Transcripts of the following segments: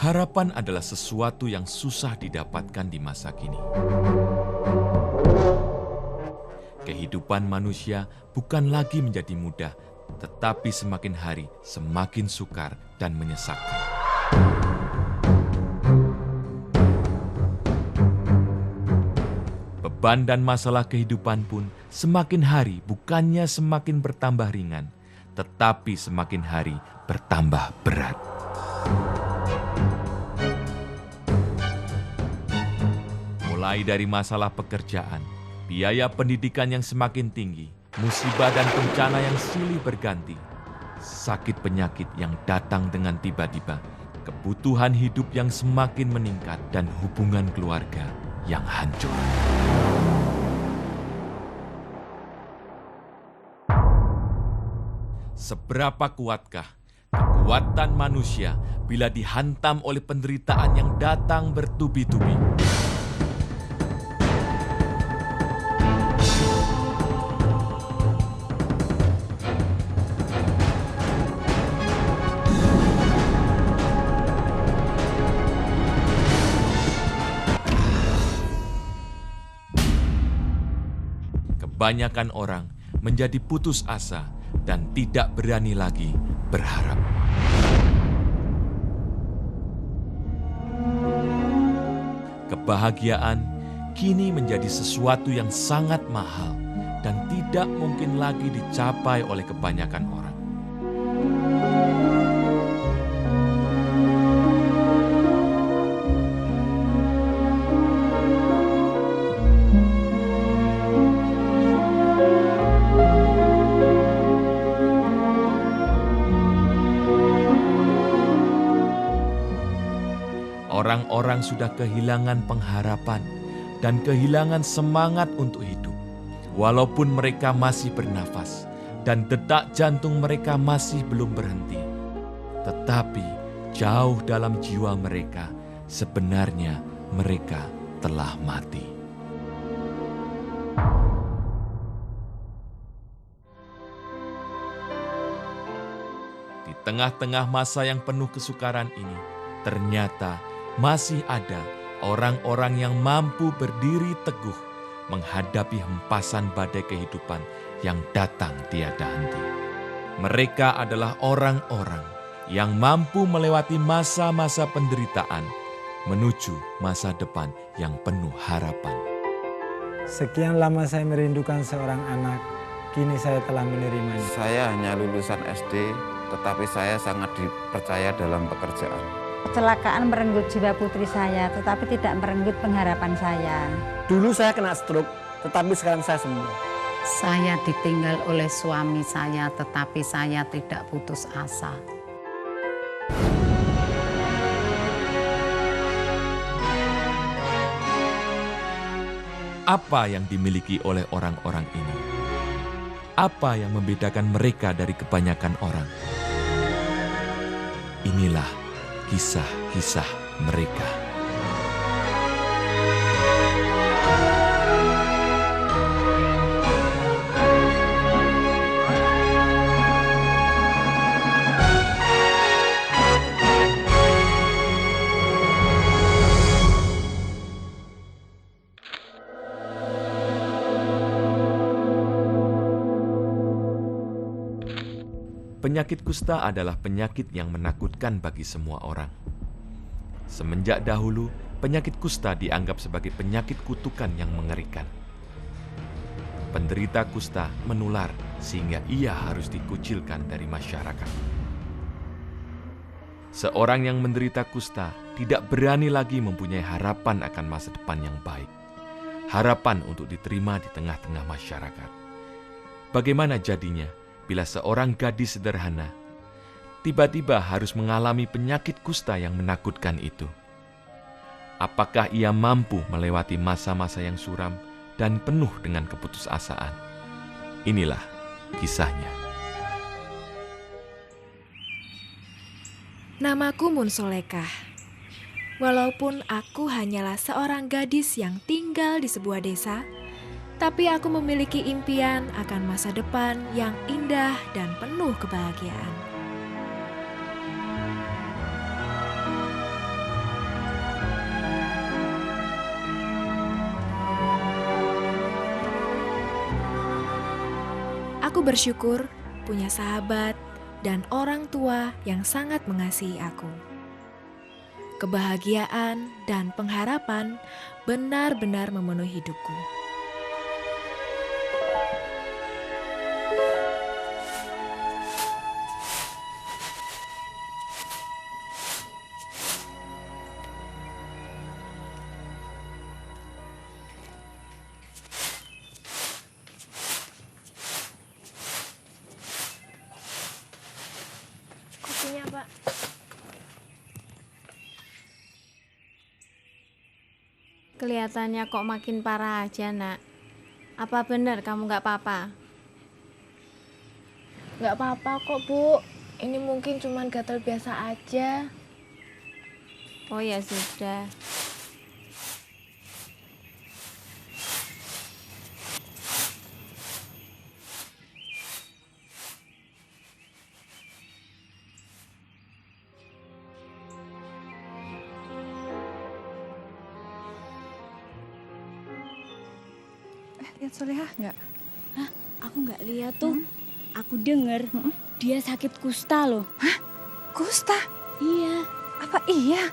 Harapan adalah sesuatu yang susah didapatkan di masa kini. Kehidupan manusia bukan lagi menjadi mudah, tetapi semakin hari semakin sukar dan menyesakkan. Beban dan masalah kehidupan pun semakin hari bukannya semakin bertambah ringan, tetapi semakin hari bertambah berat. Mulai dari masalah pekerjaan, biaya pendidikan yang semakin tinggi, musibah dan bencana yang silih berganti, sakit penyakit yang datang dengan tiba-tiba, kebutuhan hidup yang semakin meningkat, dan hubungan keluarga yang hancur. Seberapa kuatkah kekuatan manusia bila dihantam oleh penderitaan yang datang bertubi-tubi? Kebanyakan orang menjadi putus asa dan tidak berani lagi berharap. Kebahagiaan kini menjadi sesuatu yang sangat mahal dan tidak mungkin lagi dicapai oleh kebanyakan orang. Orang-orang sudah kehilangan pengharapan dan kehilangan semangat untuk hidup. Walaupun mereka masih bernafas dan detak jantung mereka masih belum berhenti. Tetapi jauh dalam jiwa mereka, sebenarnya mereka telah mati. Di tengah-tengah masa yang penuh kesukaran ini, ternyata masih ada orang-orang yang mampu berdiri teguh menghadapi hempasan badai kehidupan yang datang tiada henti. Mereka adalah orang-orang yang mampu melewati masa-masa penderitaan menuju masa depan yang penuh harapan. Sekian lama saya merindukan seorang anak, kini saya telah menerimanya. Saya hanya lulusan SD, tetapi saya sangat dipercaya dalam pekerjaan. Kecelakaan merenggut jiwa putri saya, tetapi tidak merenggut pengharapan saya. Dulu saya kena stroke, tetapi sekarang saya sembuh. Saya ditinggal oleh suami saya, tetapi saya tidak putus asa. Apa yang dimiliki oleh orang-orang ini? Apa yang membedakan mereka dari kebanyakan orang? Inilah kisah-kisah mereka. Penyakit kusta adalah penyakit yang menakutkan bagi semua orang. Semenjak dahulu, penyakit kusta dianggap sebagai penyakit kutukan yang mengerikan. Penderita kusta menular sehingga ia harus dikucilkan dari masyarakat. Seorang yang menderita kusta tidak berani lagi mempunyai harapan akan masa depan yang baik. Harapan untuk diterima di tengah-tengah masyarakat. Bagaimana jadinya bila seorang gadis sederhana tiba-tiba harus mengalami penyakit kusta yang menakutkan itu? Apakah ia mampu melewati masa-masa yang suram dan penuh dengan keputusasaan? Inilah kisahnya. Namaku Munsolekah. Walaupun aku hanyalah seorang gadis yang tinggal di sebuah desa, tapi aku memiliki impian akan masa depan yang indah dan penuh kebahagiaan. bersyukur punya sahabat dan orang tua yang sangat mengasihi aku. Kebahagiaan dan pengharapan benar-benar memenuhi hidupku. Kopinya, Pak. Kelihatannya kok makin parah aja, Nak. Apa benar kamu nggak apa-apa? Nggak apa-apa kok, Bu. Ini mungkin cuma gatal biasa aja. Oh ya sudah. Lihat Soleha nggak? Hah? Aku nggak lihat tuh. Aku denger dia sakit kusta loh. Hah? Kusta? Iya. Apa iya?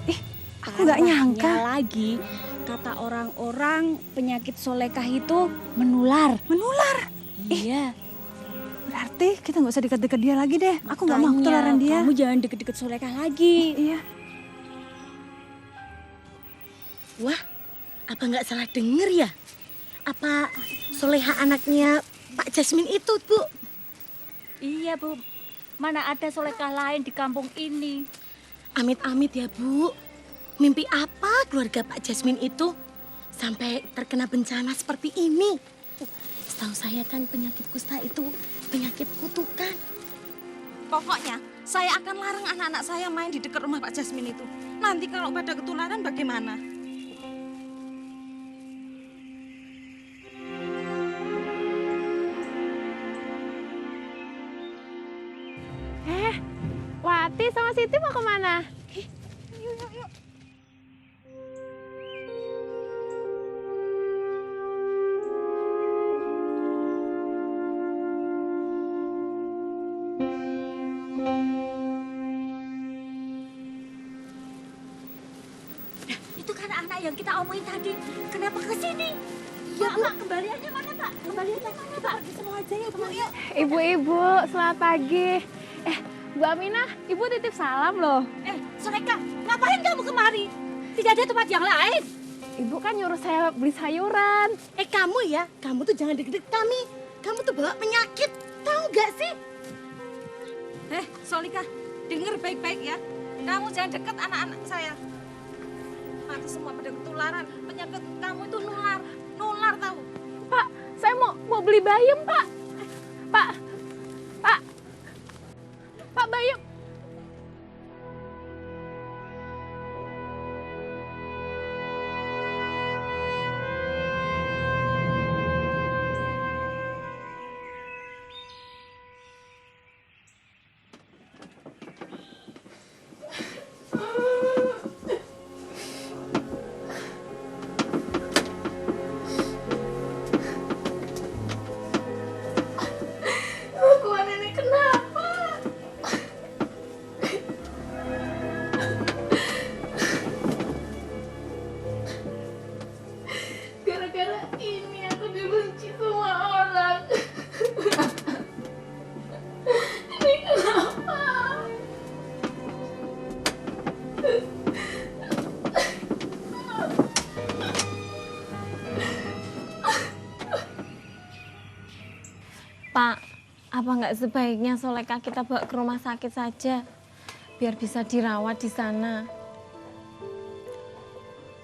Ih, aku nggak nyangka. Lagi kata orang-orang penyakit Solekah itu menular. Menular? Iya. Berarti kita nggak usah deket-deket dia lagi deh. Aku nggak mau ketularan dia. Kamu jangan deket-deket Solekah lagi. Iya. Wah, apa nggak salah denger ya? Apa Soleha anaknya Pak Jasmine itu, Bu? Iya, Bu. Mana ada Solekah lain di kampung ini. Amit-amit ya, Bu. Mimpi apa keluarga Pak Jasmine itu sampai terkena bencana seperti ini? Setahu saya kan penyakit kusta itu penyakit kutukan. Pokoknya saya akan larang anak-anak saya main di dekat rumah Pak Jasmine itu. Nanti kalau pada ketularan bagaimana? Wati sama Siti mau kemana? Yuk. Itu kan anak yang kita omongin tadi. Kenapa ke sini? Ya, Bu. Kembaliannya mana, Pak? Kembaliannya mana, Pak? Pergi semua aja ya, Bu. Yuk. Ibu-ibu, selamat pagi. Bu Aminah, Ibu titip salam loh. Solekah, ngapain kamu kemari? Tidak ada tempat yang lain. Ibu kan nyuruh saya beli sayuran. Kamu ya, kamu tuh jangan deket-deket kami. Kamu tuh bawa penyakit, tahu gak sih? Solika, dengar baik-baik ya. Kamu jangan dekat anak-anak saya. Nanti semua pada ketularan. Penyakit kamu itu nular tahu. Pak, saya mau beli bayam, Pak. Pak bayam. Pak, apa nggak sebaiknya Solekah kita bawa ke rumah sakit saja, biar bisa dirawat di sana?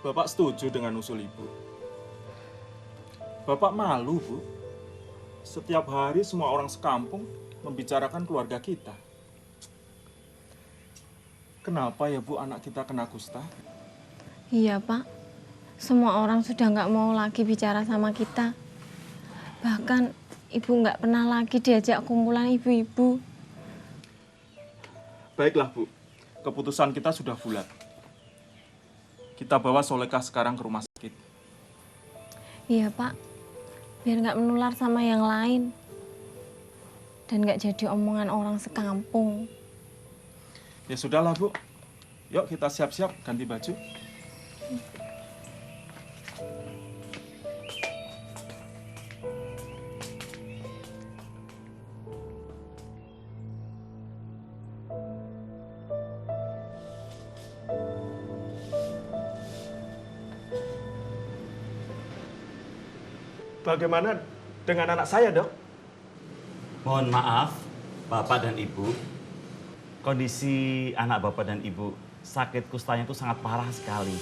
Bapak setuju dengan usul Ibu. Bapak malu, Bu. Setiap hari semua orang sekampung membicarakan keluarga kita. Kenapa ya, Bu, anak kita kena kusta? Iya, Pak. Semua orang sudah nggak mau lagi bicara sama kita. Bahkan Ibu nggak pernah lagi diajak kumpulan ibu-ibu. Baiklah, Bu. Keputusan kita sudah bulat. Kita bawa Solekah sekarang ke rumah sakit. Iya, Pak. Biar nggak menular sama yang lain. dan nggak jadi omongan orang sekampung. Ya sudahlah, Bu. Yuk kita siap-siap ganti baju. Bagaimana dengan anak saya, Dok? Mohon maaf, Bapak dan Ibu. Kondisi anak Bapak dan Ibu sakit kustanya itu sangat parah sekali.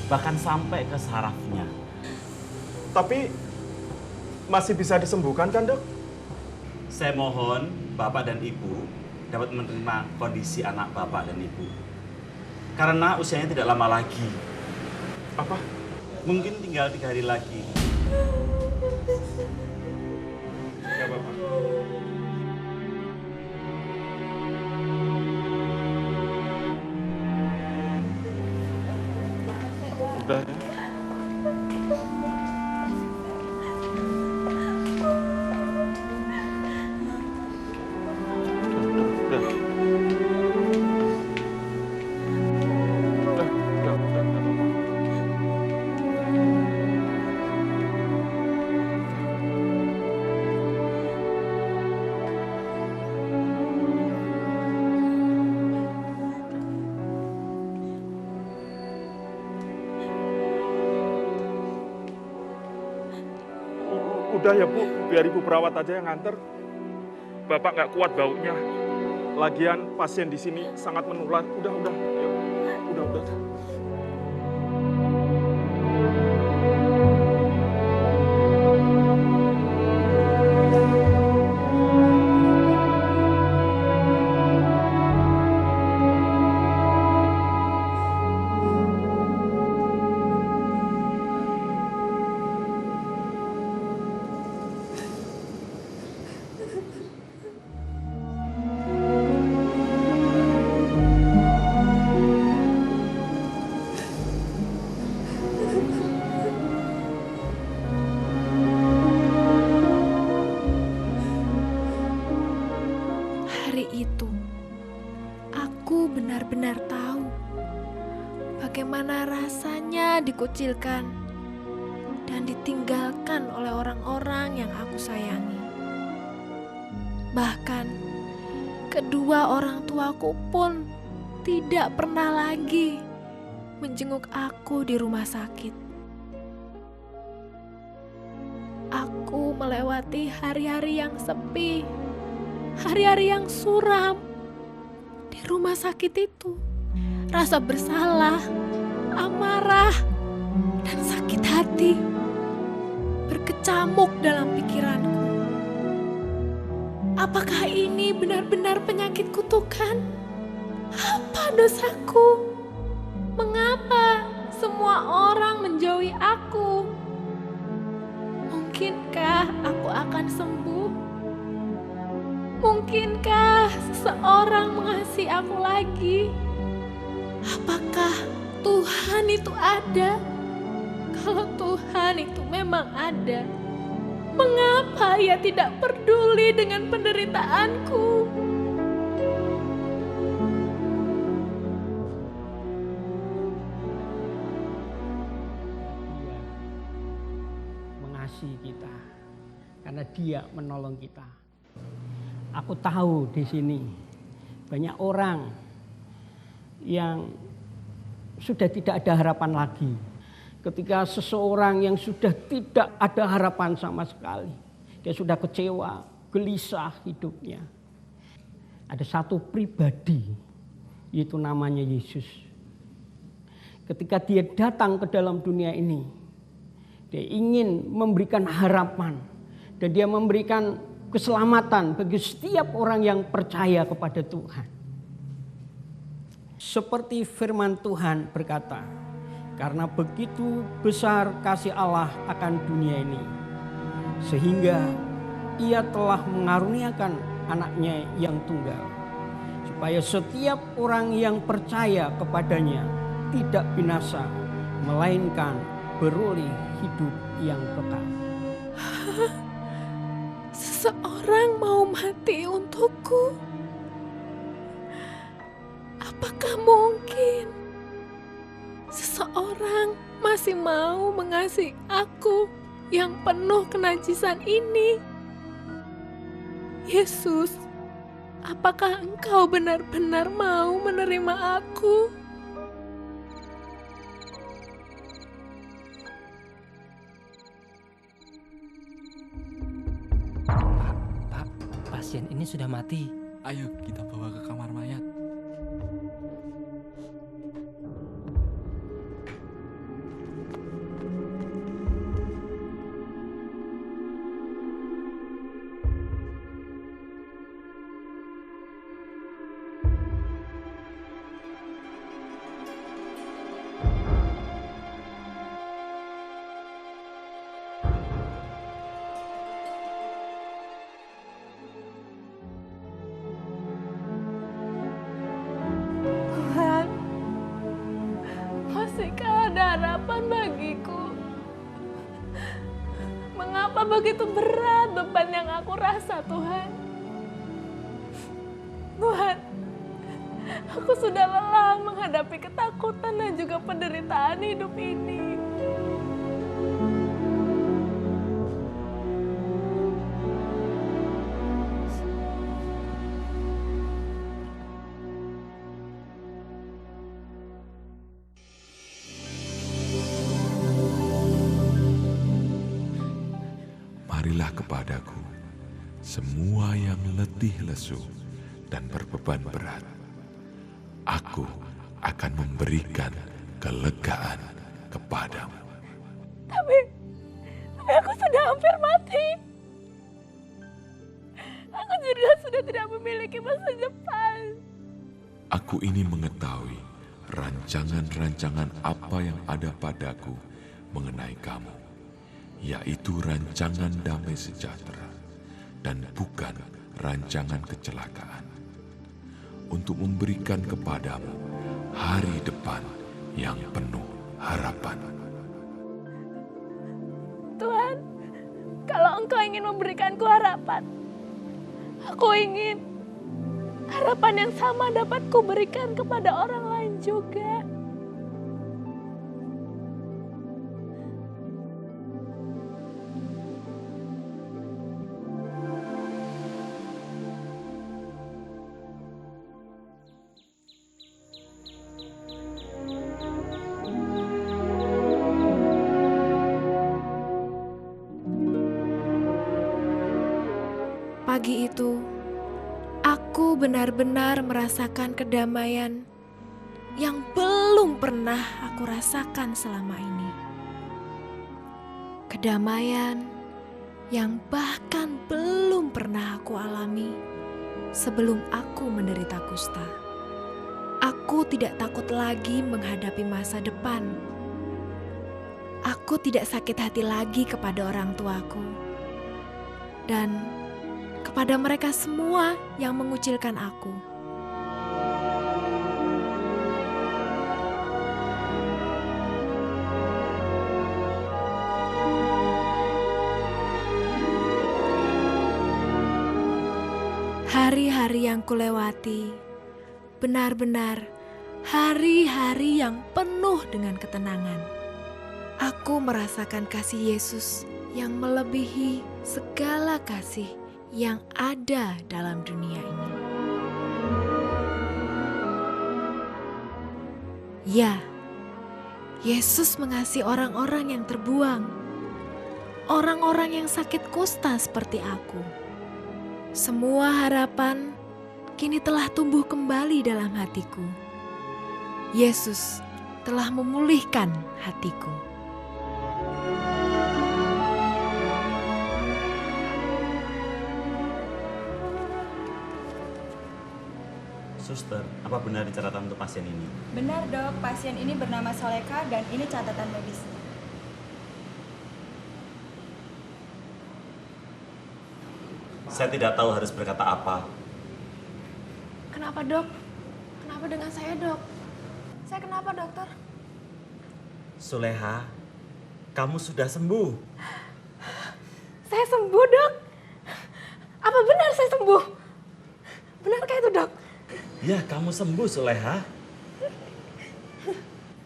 Bahkan sampai ke sarafnya. Tapi masih bisa disembuhkan kan, Dok? Saya mohon Bapak dan Ibu dapat menerima kondisi anak Bapak dan Ibu. Karena usianya tidak lama lagi. Apa? Mungkin tinggal 3 hari lagi. Ya, Bapak. Udah ya. Udah ya, Bu, biar Ibu perawat aja yang nganter. Bapak nggak kuat baunya. Lagian pasien di sini sangat menular. Udah. Yuk. Udah. benar-benar tahu bagaimana rasanya dikucilkan dan ditinggalkan oleh orang-orang yang aku sayangi. Bahkan kedua orang tuaku pun tidak pernah lagi menjenguk aku di rumah sakit. Aku melewati hari-hari yang sepi, hari-hari yang suram di rumah sakit itu. Rasa bersalah, amarah, dan sakit hati berkecamuk dalam pikiranku. Apakah ini benar-benar penyakit kutukan? Apa dosaku? Mengapa semua orang menjauhi aku? Mungkinkah aku akan sembuh? Mungkinkah seseorang mengasihi aku lagi? Apakah Tuhan itu ada? Kalau Tuhan itu memang ada, mengapa Ia tidak peduli dengan penderitaanku? Mengasihi kita karena Dia menolong kita. Aku tahu di sini banyak orang yang sudah tidak ada harapan lagi. Ketika seseorang yang sudah tidak ada harapan sama sekali, dia sudah kecewa, gelisah hidupnya. Ada satu pribadi, yaitu namanya Yesus. Ketika dia datang ke dalam dunia ini, dia ingin memberikan harapan dan dia memberikan keselamatan bagi setiap orang yang percaya kepada Tuhan. Seperti firman Tuhan berkata, karena begitu besar kasih Allah akan dunia ini, sehingga Ia telah mengaruniakan anaknya yang tunggal, supaya setiap orang yang percaya kepadanya tidak binasa, melainkan beroleh hidup yang kekal. Seseorang mau mati untukku. Apakah mungkin seseorang masih mau mengasihi aku yang penuh kenajisan ini? Yesus, apakah Engkau benar-benar mau menerima aku? Pak, pasien ini sudah mati. Ayo kita bawa ke kamar mayat. Masihkah ada harapan bagiku? Mengapa begitu berat beban yang aku rasa, Tuhan? Tuhan, aku sudah lelah menghadapi ketakutan dan juga penderitaan hidup ini. Marilah kepadaku, semua yang letih lesu dan berbeban berat. Aku akan memberikan kelegaan kepadamu. Tapi aku sudah hampir mati. Aku juga sudah tidak memiliki masa depan. Aku ini mengetahui rancangan-rancangan apa yang ada padaku mengenai kamu, yaitu rancangan damai sejahtera dan bukan rancangan kecelakaan, untuk memberikan kepadamu hari depan yang penuh harapan. Tuhan, kalau Engkau ingin memberikanku harapan, aku ingin harapan yang sama dapat kuberikan kepada orang lain juga. Pagi itu, aku benar-benar merasakan kedamaian yang belum pernah aku rasakan selama ini. Kedamaian yang bahkan belum pernah aku alami sebelum aku menderita kusta. Aku tidak takut lagi menghadapi masa depan. Aku tidak sakit hati lagi kepada orang tuaku. Dan kepada mereka semua yang mengucilkan aku. Hari-hari yang kulewati benar-benar hari-hari yang penuh dengan ketenangan. Aku merasakan kasih Yesus yang melebihi segala kasih yang ada dalam dunia ini. Ya, Yesus mengasihi orang-orang yang terbuang, orang-orang yang sakit kusta seperti aku. Semua harapan kini telah tumbuh kembali dalam hatiku. Yesus telah memulihkan hatiku. Suster, apa benar catatan untuk pasien ini? Benar dok, pasien ini bernama Soleka dan ini catatan medisnya. Saya tidak tahu harus berkata apa. Kenapa dok? Kenapa dengan saya dok? Saya kenapa dokter? Soleha, kamu sudah sembuh. Saya sembuh dok. Apa Apa benar saya sembuh? Benarkah itu, Dok? Ya, kamu sembuh, Soleha.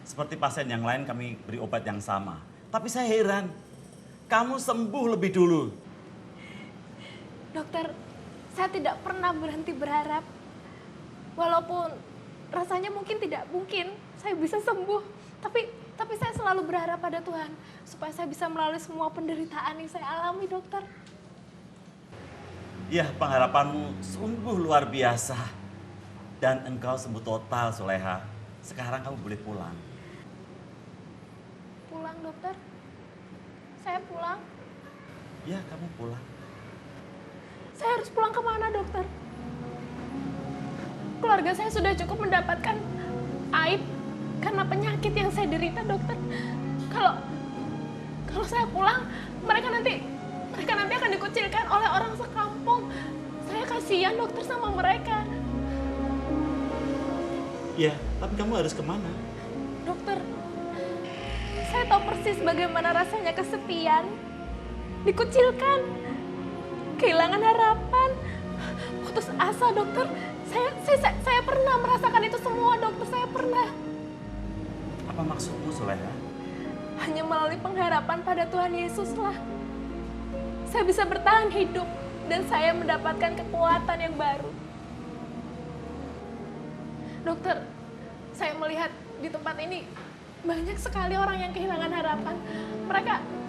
Seperti pasien yang lain kami beri obat yang sama. Tapi saya heran, kamu sembuh lebih dulu. Dokter, saya tidak pernah berhenti berharap. Walaupun rasanya mungkin tidak mungkin saya bisa sembuh. Tapi saya selalu berharap pada Tuhan supaya saya bisa melalui semua penderitaan yang saya alami, dokter. Ya, pengharapanmu sungguh luar biasa. Dan engkau sembuh total, Soleha. Sekarang kamu boleh pulang. Pulang, dokter? Saya pulang? Ya, kamu pulang. Saya harus pulang kemana, dokter? Keluarga saya sudah cukup mendapatkan aib karena penyakit yang saya derita, dokter. Kalau saya pulang, mereka nanti akan dikucilkan oleh orang sekampung. Saya kasihan, dokter, sama mereka. Ya, tapi kamu harus kemana? Dokter, saya tahu persis bagaimana rasanya kesepian, dikucilkan, kehilangan harapan, putus asa, dokter. Saya pernah merasakan itu semua, dokter. Saya pernah. Apa maksudmu, Soleha? Hanya melalui pengharapan pada Tuhan Yesuslah saya bisa bertahan hidup dan saya mendapatkan kekuatan yang baru. Dokter, saya melihat di tempat ini banyak sekali orang yang kehilangan harapan.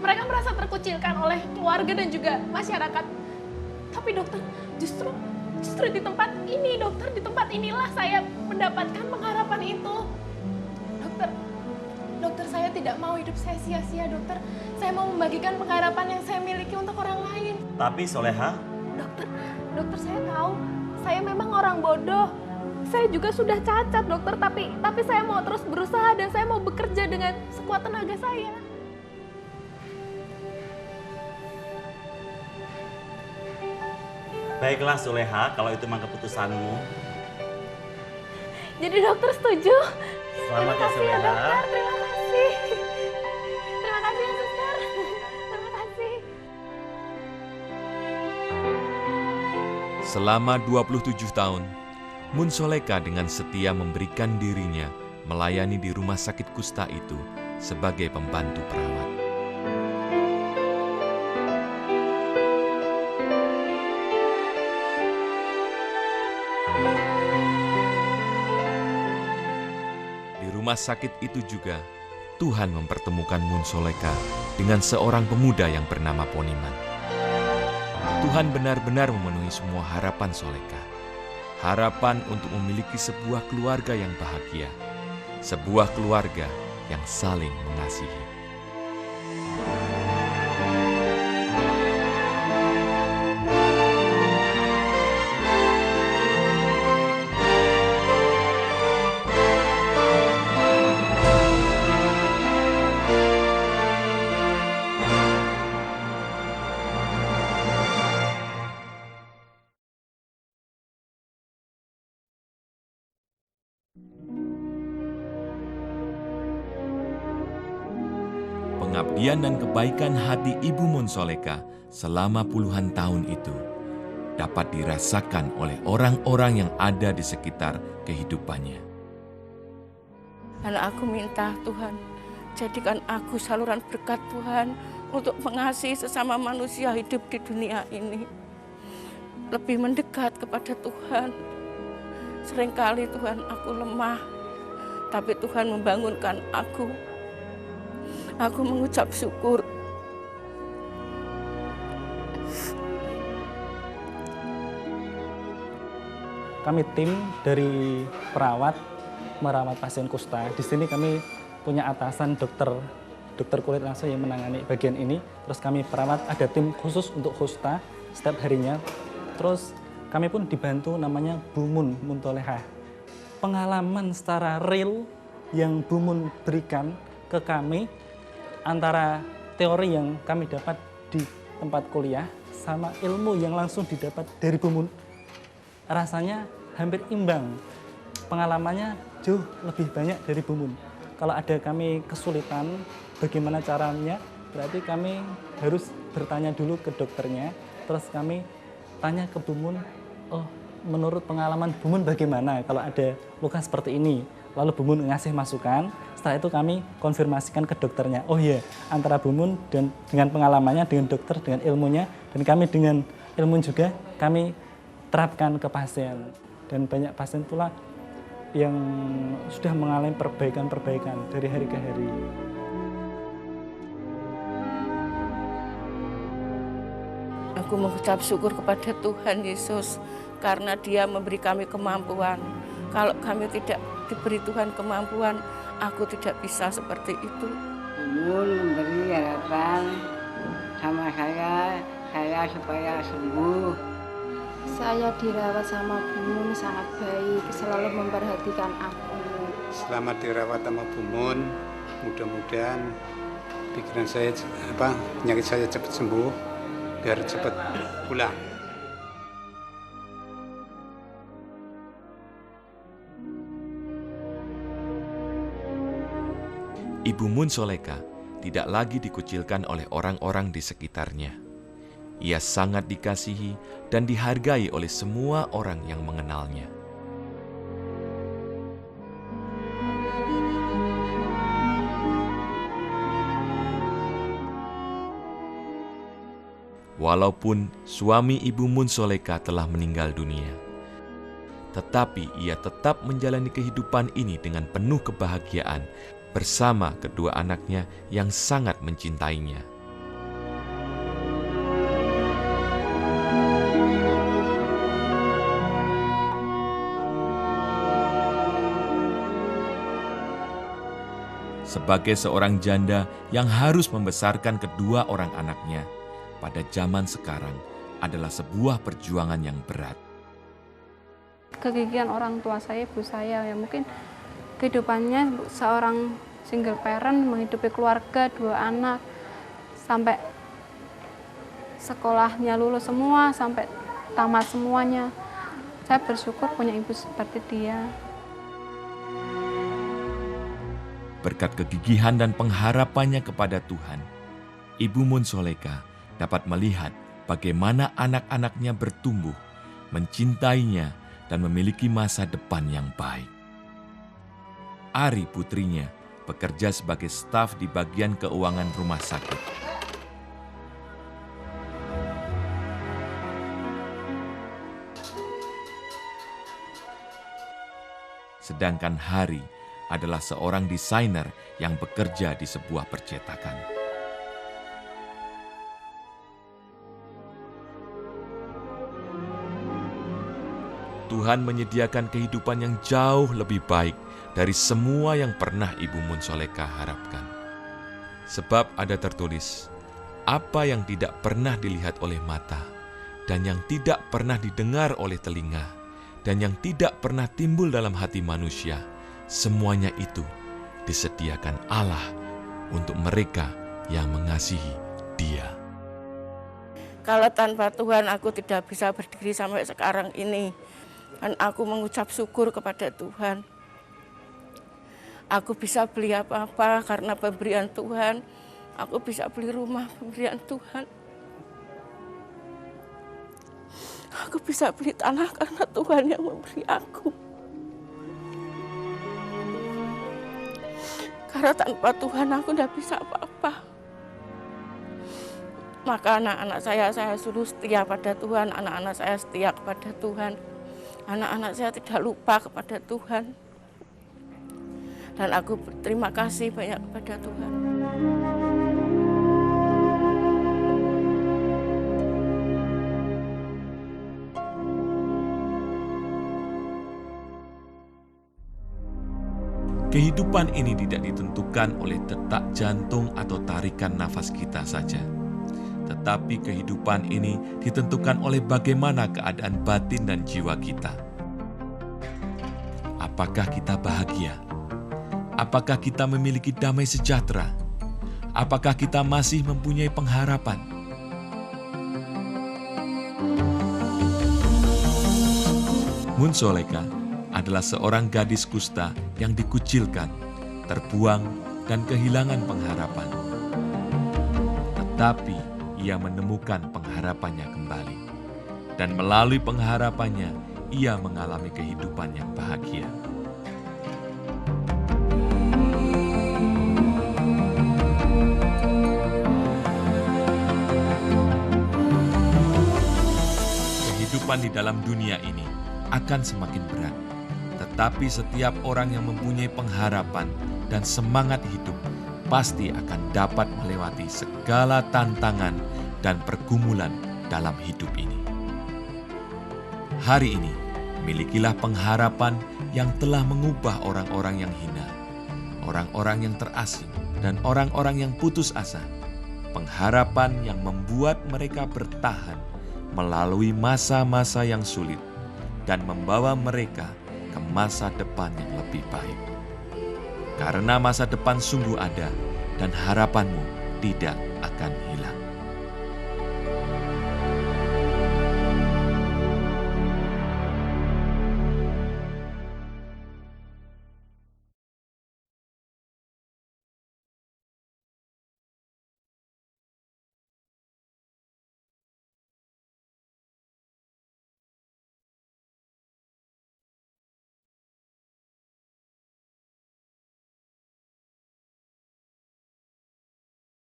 Mereka merasa terkucilkan oleh keluarga dan juga masyarakat. Tapi dokter, justru di tempat ini, dokter, di tempat inilah saya mendapatkan pengharapan itu. Dokter, saya tidak mau hidup saya sia-sia, dokter. Saya mau membagikan pengharapan yang saya miliki untuk orang lain. Tapi Soleha? Dokter, saya tahu saya memang orang bodoh. Saya juga sudah cacat, dokter, tapi saya mau terus berusaha dan saya mau bekerja dengan sekuat tenaga saya. Baiklah, Soleha, kalau itu memang keputusanmu. Jadi dokter setuju? Selamat ya, Soleha. Dokter, terima kasih. Terima kasih, suster. Terima kasih. Selama 27 tahun, Mun Soleka dengan setia memberikan dirinya melayani di rumah sakit kusta itu sebagai pembantu perawat. Di rumah sakit itu juga, Tuhan mempertemukan Mun Soleka dengan seorang pemuda yang bernama Poniman. Tuhan benar-benar memenuhi semua harapan Soleka. Harapan untuk memiliki sebuah keluarga yang bahagia, sebuah keluarga yang saling mengasihi. Pengabdian dan kebaikan hati Ibu Mun Soleka selama puluhan tahun itu dapat dirasakan oleh orang-orang yang ada di sekitar kehidupannya. Dan aku minta Tuhan, jadikan aku saluran berkat Tuhan untuk mengasihi sesama manusia hidup di dunia ini. Lebih mendekat kepada Tuhan. Seringkali Tuhan aku lemah, tapi Tuhan membangunkan aku. Aku mengucap syukur. Kami tim dari perawat merawat pasien kusta. Di sini kami punya atasan dokter kulit langsung yang menangani bagian ini. Terus kami perawat ada tim khusus untuk kusta setiap harinya. Terus kami pun dibantu namanya Bu Mun Muntoleha. Pengalaman secara real yang Bu Mun berikan ke kami antara teori yang kami dapat di tempat kuliah sama ilmu yang langsung didapat dari Bu Mun, rasanya hampir imbang. Pengalamannya jauh lebih banyak dari Bu Mun. Kalau ada kami kesulitan, bagaimana caranya, berarti kami harus bertanya dulu ke dokternya, terus kami tanya ke Bu Mun, oh menurut pengalaman Bu Mun bagaimana kalau ada luka seperti ini. Lalu Bu Mun ngasih masukan, setelah itu kami konfirmasikan ke dokternya. Oh iya, antara Bu Mun dan dengan pengalamannya, dengan dokter, dengan ilmunya, dan kami dengan ilmu juga, kami terapkan ke pasien. Dan banyak pasien pula yang sudah mengalami perbaikan-perbaikan dari hari ke hari. Aku mengucap syukur kepada Tuhan Yesus karena Dia memberi kami kemampuan. Kalau kami tidak diberi Tuhan kemampuan, aku tidak bisa seperti itu. Mun memberi harapan sama saya supaya sembuh. Saya dirawat sama Bu Mun sangat baik, selalu memperhatikan aku. Selama dirawat sama Bu Mun, mudah-mudahan pikiran saya penyakit saya cepat sembuh, biar cepat pulang. Ibu Mun Soleka tidak lagi dikucilkan oleh orang-orang di sekitarnya. Ia sangat dikasihi dan dihargai oleh semua orang yang mengenalnya. Walaupun suami Ibu Mun Soleka telah meninggal dunia, tetapi ia tetap menjalani kehidupan ini dengan penuh kebahagiaan bersama kedua anaknya yang sangat mencintainya. Sebagai seorang janda yang harus membesarkan kedua orang anaknya pada zaman sekarang adalah sebuah perjuangan yang berat. Kegigihan orang tua saya, ibu saya, ya mungkin kehidupannya seorang single parent menghidupi keluarga, 2 anak, sampai sekolahnya lulus semua, sampai tamat semuanya. Saya bersyukur punya ibu seperti dia. Berkat kegigihan dan pengharapannya kepada Tuhan, Ibu Mun Soleka dapat melihat bagaimana anak-anaknya bertumbuh, mencintainya, dan memiliki masa depan yang baik. Ari putrinya bekerja sebagai staf di bagian keuangan rumah sakit. Sedangkan Hari adalah seorang desainer yang bekerja di sebuah percetakan. Tuhan menyediakan kehidupan yang jauh lebih baik dari semua yang pernah Ibu Mun Soleka harapkan. Sebab ada tertulis, apa yang tidak pernah dilihat oleh mata, dan yang tidak pernah didengar oleh telinga, dan yang tidak pernah timbul dalam hati manusia, semuanya itu disediakan Allah untuk mereka yang mengasihi Dia. Kalau tanpa Tuhan aku tidak bisa berdiri sampai sekarang ini. Dan aku mengucap syukur kepada Tuhan. Aku bisa beli apa-apa karena pemberian Tuhan. Aku bisa beli rumah pemberian Tuhan. Aku bisa beli tanah karena Tuhan yang memberi aku. Karena tanpa Tuhan aku tidak bisa apa-apa. Maka anak-anak saya suruh setia pada Tuhan. Anak-anak saya setia kepada Tuhan. Anak-anak saya tidak lupa kepada Tuhan. Dan aku berterima kasih banyak kepada Tuhan. Kehidupan ini tidak ditentukan oleh detak jantung atau tarikan nafas kita saja. Tetapi kehidupan ini ditentukan oleh bagaimana keadaan batin dan jiwa kita. Apakah kita bahagia? Apakah kita memiliki damai sejahtera? Apakah kita masih mempunyai pengharapan? Mun Soleka adalah seorang gadis kusta yang dikucilkan, terbuang, dan kehilangan pengharapan. Tetapi ia menemukan pengharapannya kembali. dan melalui pengharapannya ia mengalami kehidupan yang bahagia. Kehidupan di dalam dunia ini akan semakin berat, tetapi setiap orang yang mempunyai pengharapan dan semangat hidup pasti akan dapat melewati segala tantangan dan pergumulan dalam hidup ini. Hari ini, milikilah pengharapan yang telah mengubah orang-orang yang hina, orang-orang yang terasing, dan orang-orang yang putus asa. Pengharapan yang membuat mereka bertahan melalui masa-masa yang sulit dan membawa mereka ke masa depan yang lebih baik. Karena masa depan sungguh ada dan harapanmu tidak akan hilang.